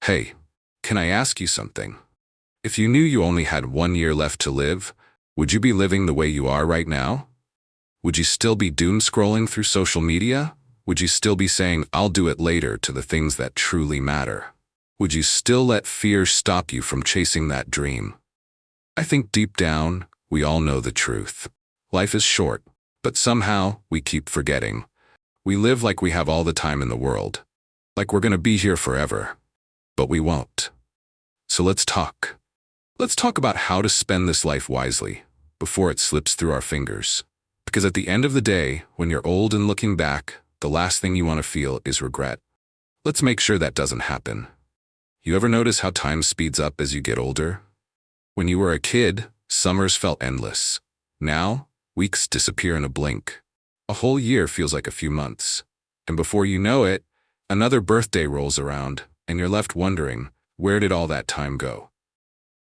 Hey, can I ask you something? If you knew you only had 1 year left to live, would you be living the way you are right now? Would you still be doom scrolling through social media? Would you still be saying, I'll do it later to the things that truly matter? Would you still let fear stop you from chasing that dream? I think deep down, we all know the truth. Life is short, but somehow we keep forgetting. We live like we have all the time in the world, like we're gonna be here forever, but we won't. So let's talk. Let's talk about how to spend this life wisely before it slips through our fingers. Because at the end of the day, when you're old and looking back, the last thing you want to feel is regret. Let's make sure that doesn't happen. You ever notice how time speeds up as you get older? When you were a kid, summers felt endless. Now, weeks disappear in a blink. A whole year feels like a few months. And before you know it, another birthday rolls around, and you're left wondering, where did all that time go?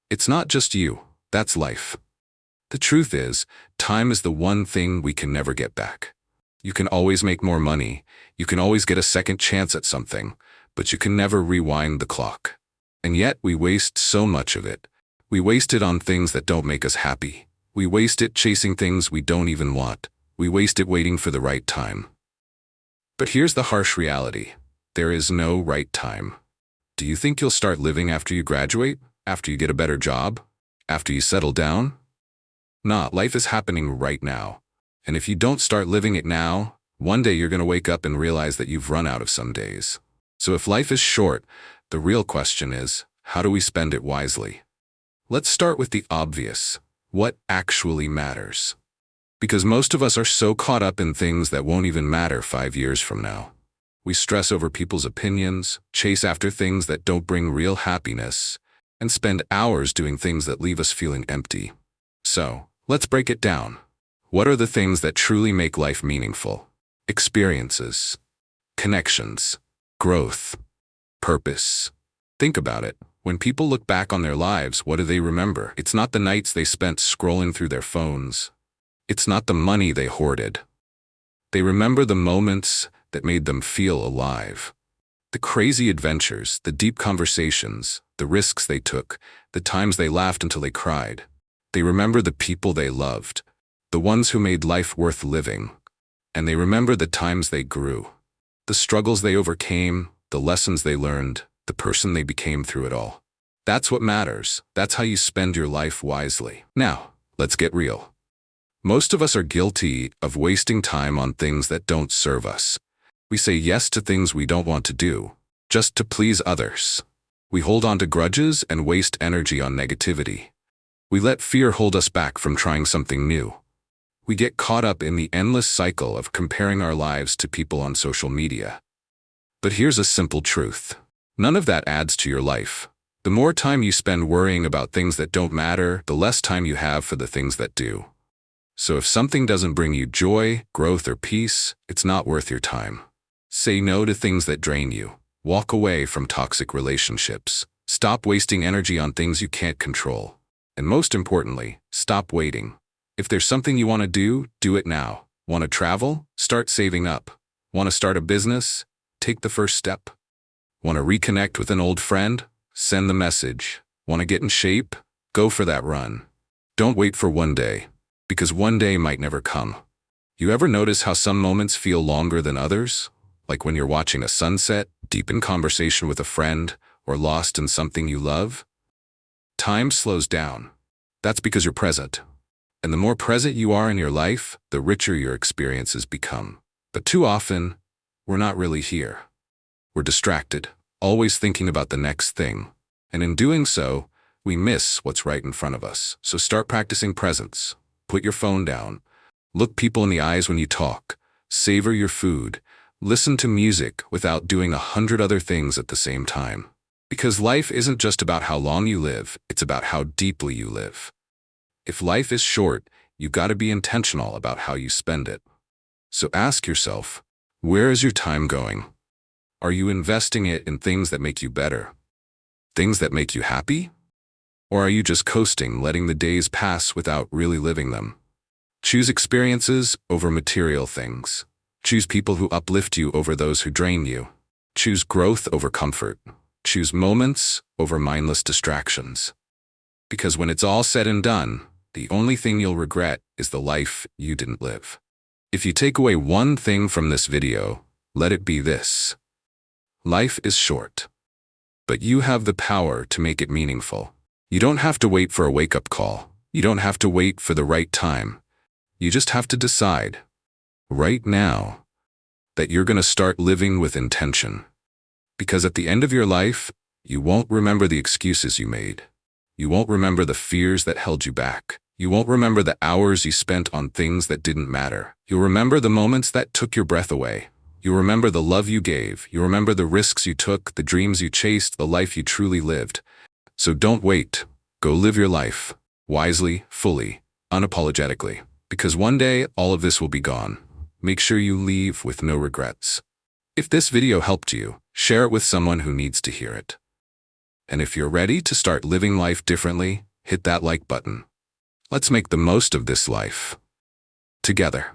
It's not just you, that's life. The truth is, time is the one thing we can never get back. You can always make more money, you can always get a second chance at something, but you can never rewind the clock. And yet we waste so much of it. We waste it on things that don't make us happy. We waste it chasing things we don't even want. We waste it waiting for the right time. But here's the harsh reality. There is no right time. Do you think you'll start living after you graduate? After you get a better job? After you settle down? Nah, life is happening right now. And if you don't start living it now, one day you're gonna wake up and realize that you've run out of some days. So if life is short, the real question is, how do we spend it wisely? Let's start with the obvious. What actually matters? Because most of us are so caught up in things that won't even matter 5 years from now. We stress over people's opinions, chase after things that don't bring real happiness, and spend hours doing things that leave us feeling empty. So, let's break it down. What are the things that truly make life meaningful? Experiences, connections, growth, purpose. Think about it. When people look back on their lives, what do they remember? It's not the nights they spent scrolling through their phones. It's not the money they hoarded. They remember the moments that made them feel alive. The crazy adventures, the deep conversations, the risks they took, the times they laughed until they cried. They remember the people they loved, the ones who made life worth living. And they remember the times they grew, the struggles they overcame, the lessons they learned, the person they became through it all. That's what matters. That's how you spend your life wisely. Now, let's get real. Most of us are guilty of wasting time on things that don't serve us. We say yes to things we don't want to do, just to please others. We hold on to grudges and waste energy on negativity. We let fear hold us back from trying something new. We get caught up in the endless cycle of comparing our lives to people on social media. But here's a simple truth. None of that adds to your life. The more time you spend worrying about things that don't matter, the less time you have for the things that do. So if something doesn't bring you joy, growth, or peace, it's not worth your time. Say no to things that drain you. Walk away from toxic relationships. Stop wasting energy on things you can't control. And most importantly, stop waiting. If there's something you want to do it now. Want to travel? Start saving up. Want to start a business? Take the first step. Want to reconnect with an old friend? Send the message. Want to get in shape? Go for that run. Don't wait for one day, because one day might never come. You ever notice how some moments feel longer than others? Like when you're watching a sunset, deep in conversation with a friend, or lost in something you love? Time slows down. That's because you're present. And the more present you are in your life, the richer your experiences become. But too often, we're not really here. We're distracted, always thinking about the next thing. And in doing so, we miss what's right in front of us. So start practicing presence. Put your phone down. Look people in the eyes when you talk. Savor your food. Listen to music without doing 100 other things at the same time. Because life isn't just about how long you live, it's about how deeply you live. If life is short, you've got to be intentional about how you spend it. So ask yourself, where is your time going? Are you investing it in things that make you better? Things that make you happy? Or are you just coasting, letting the days pass without really living them? Choose experiences over material things. Choose people who uplift you over those who drain you. Choose growth over comfort. Choose moments over mindless distractions. Because when it's all said and done, the only thing you'll regret is the life you didn't live. If you take away one thing from this video, let it be this: life is short, but you have the power to make it meaningful. You don't have to wait for a wake-up call. You don't have to wait for the right time. You just have to decide, right now, that you're going to start living with intention. Because at the end of your life, you won't remember the excuses you made. You won't remember the fears that held you back. You won't remember the hours you spent on things that didn't matter. You'll remember the moments that took your breath away. You'll remember the love you gave. You'll remember the risks you took, the dreams you chased, the life you truly lived. So don't wait. Go live your life, wisely, fully, unapologetically. Because one day, all of this will be gone. Make sure you leave with no regrets. If this video helped you, share it with someone who needs to hear it. And if you're ready to start living life differently, hit that like button. Let's make the most of this life together.